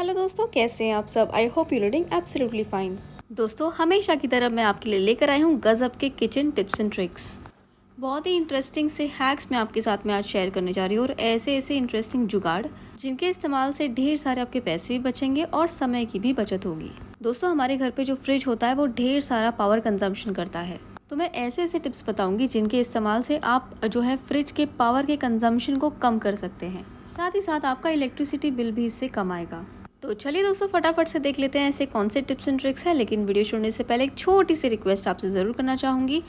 Hello दोस्तों, कैसे हैं आप सब। I hope you reading absolutely fine. दोस्तों, हमेशा की तरह मैं आपके लिए लेकर आई हूँ गजब के किचन टिप्स एंड ट्रिक्स। बहुत ही इंटरेस्टिंग से हैक्स मैं आपके साथ में आज शेयर करने जा रही हूँ और ऐसे ऐसे इंटरेस्टिंग जुगाड़ जिनके इस्तेमाल से ढेर सारे आपके पैसे भी बचेंगे और समय की भी बचत होगी। दोस्तों, हमारे घर पे जो फ्रिज होता है वो ढेर सारा पावर कंजम्पशन करता है, तो मैं ऐसे ऐसे टिप्स बताऊंगी जिनके इस्तेमाल से आप जो है फ्रिज के पावर के कंजम्पशन को कम कर सकते हैं। साथ ही साथ आपका इलेक्ट्रिसिटी बिल भी इससे कम आएगा। तो चलिए दोस्तों, फटाफट से देख लेते हैं ऐसे कौन से टिप्स एंड ट्रिक्स हैं। लेकिन वीडियो शुरू से पहले एक छोटी सी रिक्वेस्ट आपसे ज़रूर करना चाहूँगी।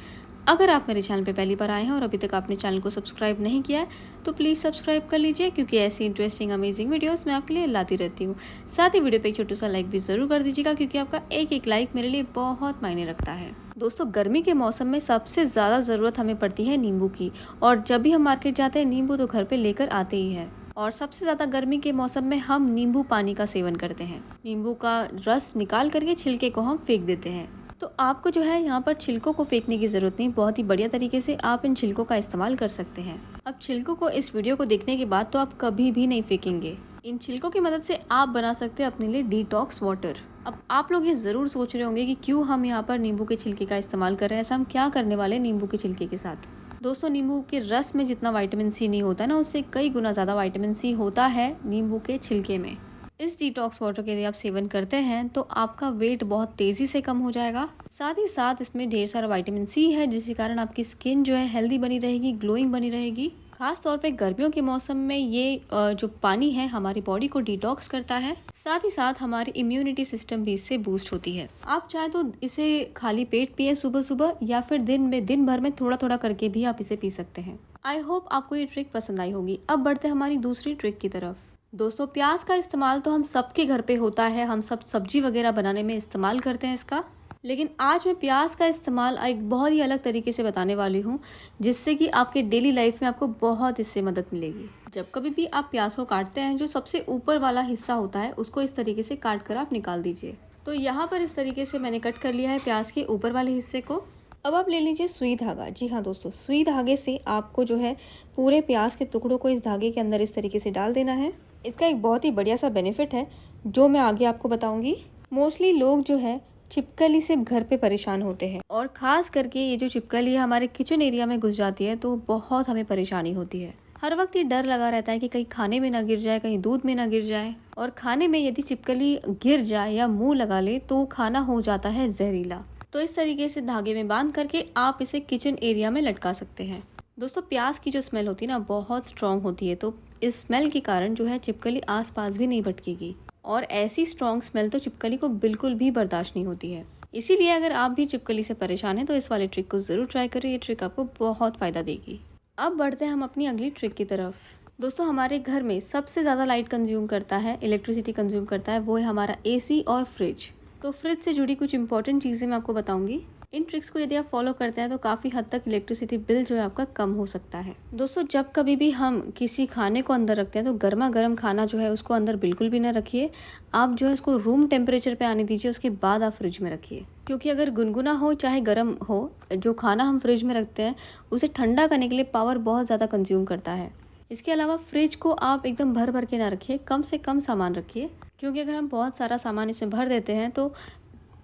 अगर आप मेरे चैनल पे पहली बार आए हैं और अभी तक आपने चैनल को सब्सक्राइब नहीं किया है तो प्लीज़ सब्सक्राइब कर लीजिए, क्योंकि ऐसी इंटरेस्टिंग अमेजिंग वीडियोस मैं आपके लिए लाती रहती हूँ। साथ ही वीडियो पे एक छोटा सा लाइक भी ज़रूर कर दीजिएगा, क्योंकि आपका एक एक लाइक मेरे लिए बहुत मायने रखता है। दोस्तों, गर्मी के मौसम में सबसे ज़्यादा ज़रूरत हमें पड़ती है नींबू की, और जब भी हम मार्केट जाते हैं नींबू तो घर पर लेकर आते ही है। और सबसे ज़्यादा गर्मी के मौसम में हम नींबू पानी का सेवन करते हैं। नींबू का रस निकाल करके छिलके को हम फेंक देते हैं। तो आपको जो है यहाँ पर छिलकों को फेंकने की ज़रूरत नहीं, बहुत ही बढ़िया तरीके से आप इन छिलकों का इस्तेमाल कर सकते हैं। अब छिलकों को इस वीडियो को देखने के बाद तो आप कभी भी नहीं फेंकेंगे। इन छिलकों की मदद से आप बना सकते हैं अपने लिए डिटॉक्स वाटर। अब आप लोग ये ज़रूर सोच रहे होंगे कि क्यों हम यहाँ पर नींबू के छिलके का इस्तेमाल कर रहे हैं, ऐसा हम क्या करने वाले नींबू के छिलके के साथ। दोस्तों, नींबू के रस में जितना विटामिन सी नहीं होता ना, उससे कई गुना ज़्यादा विटामिन सी होता है नींबू के छिलके में। इस डिटॉक्स वाटर के यदि आप सेवन करते हैं तो आपका वेट बहुत तेज़ी से कम हो जाएगा। साथ ही साथ इसमें ढेर सारा विटामिन सी है, जिसके कारण आपकी स्किन जो है हेल्दी बनी रहेगी, ग्लोइंग बनी रहेगी। खास तौर पे गर्मियों के मौसम में ये जो पानी है हमारी बॉडी को डिटॉक्स करता है। साथ ही साथ हमारी इम्यूनिटी सिस्टम भी इससे बूस्ट होती है। आप चाहे तो इसे खाली पेट पिए सुबह सुबह, या फिर दिन भर में थोड़ा थोड़ा करके भी आप इसे पी सकते हैं। आई होप आपको ये ट्रिक पसंद आई होगी। अब बढ़ते हैं हमारी दूसरी ट्रिक की तरफ। दोस्तों, प्याज का इस्तेमाल तो हम सबके घर पे होता है, हम सब सब्जी वगैरह बनाने में इस्तेमाल करते हैं इसका। लेकिन आज मैं प्याज का इस्तेमाल एक बहुत ही अलग तरीके से बताने वाली हूँ, जिससे कि आपके डेली लाइफ में आपको बहुत इससे मदद मिलेगी। जब कभी भी आप प्याज को काटते हैं, जो सबसे ऊपर वाला हिस्सा होता है उसको इस तरीके से काट कर आप निकाल दीजिए। तो यहाँ पर इस तरीके से मैंने कट कर लिया है प्याज के ऊपर वाले हिस्से को। अब आप ले लीजिए सुई धागा। जी हाँ दोस्तों, सुई धागे से आपको जो है पूरे प्याज के टुकड़ों को इस धागे के अंदर इस तरीके से डाल देना है। इसका एक बहुत ही बढ़िया सा बेनिफिट है जो मैं आगे आपको बताऊंगी। मोस्टली लोग जो है छिपकली से घर पे परेशान होते हैं, और ख़ास करके ये जो छिपकली है हमारे किचन एरिया में घुस जाती है तो बहुत हमें परेशानी होती है। हर वक्त ये डर लगा रहता है कि कहीं खाने में ना गिर जाए, कहीं दूध में ना गिर जाए, और खाने में यदि छिपकली गिर जाए या मुंह लगा ले तो खाना हो जाता है जहरीला। तो इस तरीके से धागे में बांध करके आप इसे किचन एरिया में लटका सकते हैं। दोस्तों, प्याज की जो स्मेल होती है ना बहुत स्ट्रॉन्ग होती है, तो इस स्मेल के कारण जो है छिपकली आसपास भी नहीं भटकेगी, और ऐसी स्ट्रॉन्ग स्मेल तो छिपकली को बिल्कुल भी बर्दाश्त नहीं होती है। इसीलिए अगर आप भी छिपकली से परेशान हैं तो इस वाले ट्रिक को ज़रूर ट्राई करें, ये ट्रिक आपको बहुत फ़ायदा देगी। अब बढ़ते हैं हम अपनी अगली ट्रिक की तरफ। दोस्तों, हमारे घर में सबसे ज़्यादा लाइट कंज्यूम करता है, इलेक्ट्रिसिटी कंज्यूम करता है, वो है हमारा एसी और फ्रिज। तो फ्रिज से जुड़ी कुछ इंपॉर्टेंट चीज़ें मैं आपको बताऊंगी। इन ट्रिक्स को यदि आप फॉलो करते हैं तो काफ़ी हद तक इलेक्ट्रिसिटी बिल जो है आपका कम हो सकता है। दोस्तों, जब कभी भी हम किसी खाने को अंदर रखते हैं तो गर्मा गर्म खाना जो है उसको अंदर बिल्कुल भी ना रखिए। आप जो है इसको रूम टेम्परेचर पे आने दीजिए, उसके बाद आप फ्रिज में रखिए। क्योंकि अगर गुनगुना हो चाहे गर्म हो, जो खाना हम फ्रिज में रखते हैं उसे ठंडा करने के लिए पावर बहुत ज़्यादा कंज्यूम करता है। इसके अलावा फ्रिज को आप एकदम भर भर के ना रखिए, कम से कम सामान रखिए, क्योंकि अगर हम बहुत सारा सामान इसमें भर देते हैं तो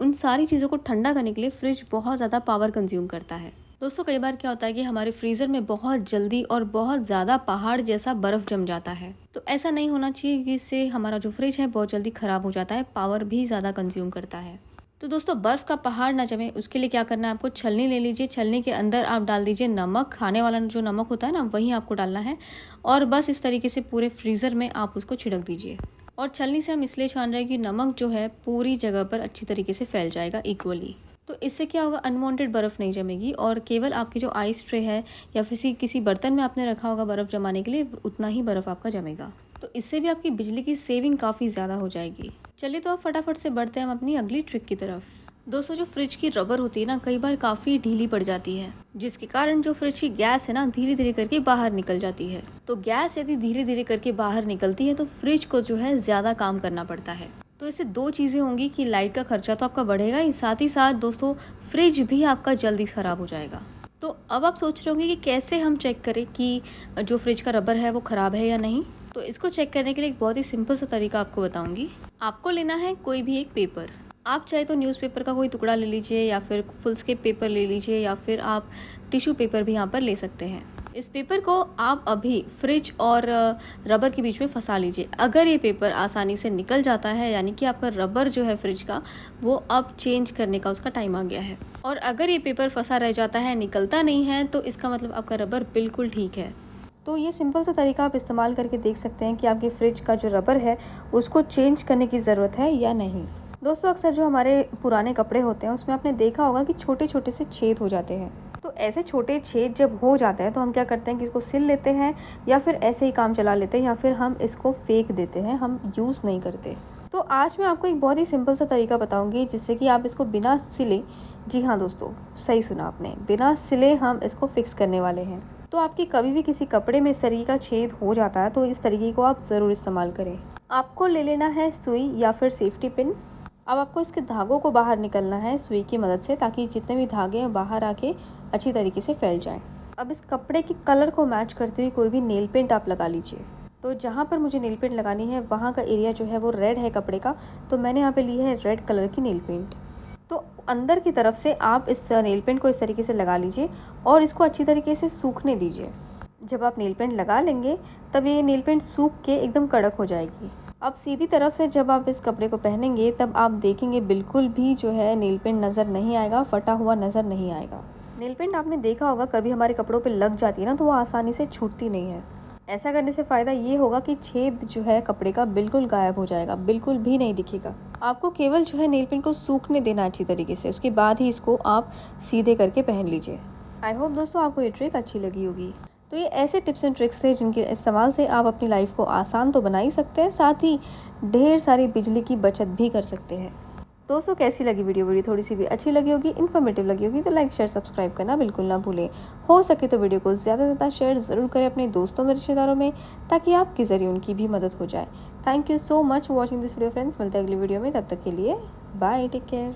उन सारी चीज़ों को ठंडा करने के लिए फ्रिज बहुत ज़्यादा पावर कंज्यूम करता है। दोस्तों, कई बार क्या होता है कि हमारे फ्रीज़र में बहुत जल्दी और बहुत ज़्यादा पहाड़ जैसा बर्फ़ जम जाता है। तो ऐसा नहीं होना चाहिए, कि इससे हमारा जो फ्रिज है बहुत जल्दी ख़राब हो जाता है, पावर भी ज़्यादा कंज्यूम करता है। तो दोस्तों, बर्फ़ का पहाड़ ना जमे उसके लिए क्या करना है, आपको छलनी ले लीजिए। छलनी के अंदर आप डाल दीजिए नमक, खाने वाला जो नमक होता है ना वही आपको डालना है, और बस इस तरीके से पूरे फ्रीज़र में आप उसको छिड़क दीजिए। और छलनी से हम इसलिए छान रहे हैं कि नमक जो है पूरी जगह पर अच्छी तरीके से फैल जाएगा इक्वली। तो इससे क्या होगा, अनवांटेड बर्फ़ नहीं जमेगी, और केवल आपकी जो आइस ट्रे है या फिर किसी बर्तन में आपने रखा होगा बर्फ़ जमाने के लिए, उतना ही बर्फ़ आपका जमेगा। तो इससे भी आपकी बिजली की सेविंग काफ़ी ज़्यादा हो जाएगी। चलिए तो अब फटाफट से बढ़ते हैं हम अपनी अगली ट्रिक की तरफ। दोस्तों, जो फ्रिज की रबर होती है ना कई बार काफ़ी ढीली पड़ जाती है, जिसके कारण जो फ्रिज की गैस है ना धीरे धीरे करके बाहर निकल जाती है। तो गैस यदि धीरे धीरे करके बाहर निकलती है तो फ्रिज को जो है ज़्यादा काम करना पड़ता है। तो इससे दो चीज़ें होंगी कि लाइट का खर्चा तो आपका बढ़ेगा ही, साथ ही साथ दोस्तों फ्रिज भी आपका जल्दी ख़राब हो जाएगा। तो अब आप सोच रहे होंगे कि कैसे हम चेक करें कि जो फ्रिज का रबर है वो ख़राब है या नहीं। तो इसको चेक करने के लिए एक बहुत ही सिंपल सा तरीका आपको बताऊंगी। आपको लेना है कोई भी एक पेपर। आप चाहे तो न्यूज़पेपर का कोई टुकड़ा ले लीजिए या फिर फुलस्केप पेपर ले लीजिए या फिर आप टिश्यू पेपर भी यहाँ पर ले सकते हैं। इस पेपर को आप अभी फ्रिज और रबर के बीच में फंसा लीजिए। अगर ये पेपर आसानी से निकल जाता है, यानी कि आपका रबर जो है फ्रिज का, वो अब चेंज करने का उसका टाइम आ गया है। और अगर ये पेपर फंसा रह जाता है, निकलता नहीं है, तो इसका मतलब आपका रबर बिल्कुल ठीक है। तो ये सिंपल सा तरीका आप इस्तेमाल करके देख सकते हैं कि आपके फ्रिज का जो रबर है उसको चेंज करने की ज़रूरत है या नहीं। दोस्तों, अक्सर जो हमारे पुराने कपड़े होते हैं उसमें आपने देखा होगा कि छोटे छोटे से छेद हो जाते हैं। तो ऐसे छोटे छेद जब हो जाते हैं तो हम क्या करते हैं कि इसको सिल लेते हैं या फिर ऐसे ही काम चला लेते हैं या फिर हम इसको फेंक देते हैं, हम यूज़ नहीं करते। तो आज मैं आपको एक बहुत ही सिंपल सा तरीका बताऊंगी जिससे कि आप इसको बिना सिले, जी हाँ दोस्तों, सही सुना आपने, बिना सिले हम इसको फिक्स करने वाले हैं। तो आपके कभी भी किसी कपड़े में इस तरीके का छेद हो जाता है तो इस तरीके को आप ज़रूर इस्तेमाल करें। आपको ले लेना है सुई या फिर सेफ्टी पिन। अब आपको इसके धागों को बाहर निकलना है सुई की मदद से, ताकि जितने भी धागे हैं बाहर आके अच्छी तरीके से फैल जाएं। अब इस कपड़े के कलर को मैच करते हुए कोई भी नेल पेंट आप लगा लीजिए। तो जहाँ पर मुझे नेल पेंट लगानी है वहाँ का एरिया जो है वो रेड है कपड़े का, तो मैंने यहाँ पे ली है रेड कलर की नेल पेंट। तो अंदर की तरफ से आप इस नेल पेंट को इस तरीके से लगा लीजिए और इसको अच्छी तरीके से सूखने दीजिए। जब आप नेल पेंट लगा लेंगे तब ये नेल पेंट सूख के एकदम कड़क हो जाएगी। अब सीधी तरफ से जब आप इस कपड़े को पहनेंगे तब आप देखेंगे बिल्कुल भी जो है नेल पेंट नज़र नहीं आएगा, फटा हुआ नज़र नहीं आएगा। नेल पेंट आपने देखा होगा कभी हमारे कपड़ों पे लग जाती है ना, तो वो आसानी से छूटती नहीं है। ऐसा करने से फ़ायदा ये होगा कि छेद जो है कपड़े का बिल्कुल गायब हो जाएगा, बिल्कुल भी नहीं दिखेगा। आपको केवल जो है नेल पेंट को सूखने देना अच्छी तरीके से, उसके बाद ही इसको आप सीधे करके पहन लीजिए। आई होप दोस्तों आपको ये ट्रिक अच्छी लगी होगी। तो ये ऐसे टिप्स एंड ट्रिक्स हैं जिनके इस्तेमाल से आप अपनी लाइफ को आसान तो बना ही सकते हैं, साथ ही ढेर सारी बिजली की बचत भी कर सकते हैं। दोस्तों, कैसी लगी वीडियो थोड़ी सी भी अच्छी लगी होगी, इन्फॉर्मेटिव लगी होगी तो लाइक शेयर सब्सक्राइब करना बिल्कुल ना भूलें। हो सके तो वीडियो को ज़्यादा से ज़्यादा शेयर ज़रूर करें अपने दोस्तों में, रिश्तेदारों में, ताकि आपके ज़रिए उनकी भी मदद हो जाए। Thank you so much for watching this video friends. मिलते हैं अगली वीडियो में, तब तक के लिए बाय, टेक केयर।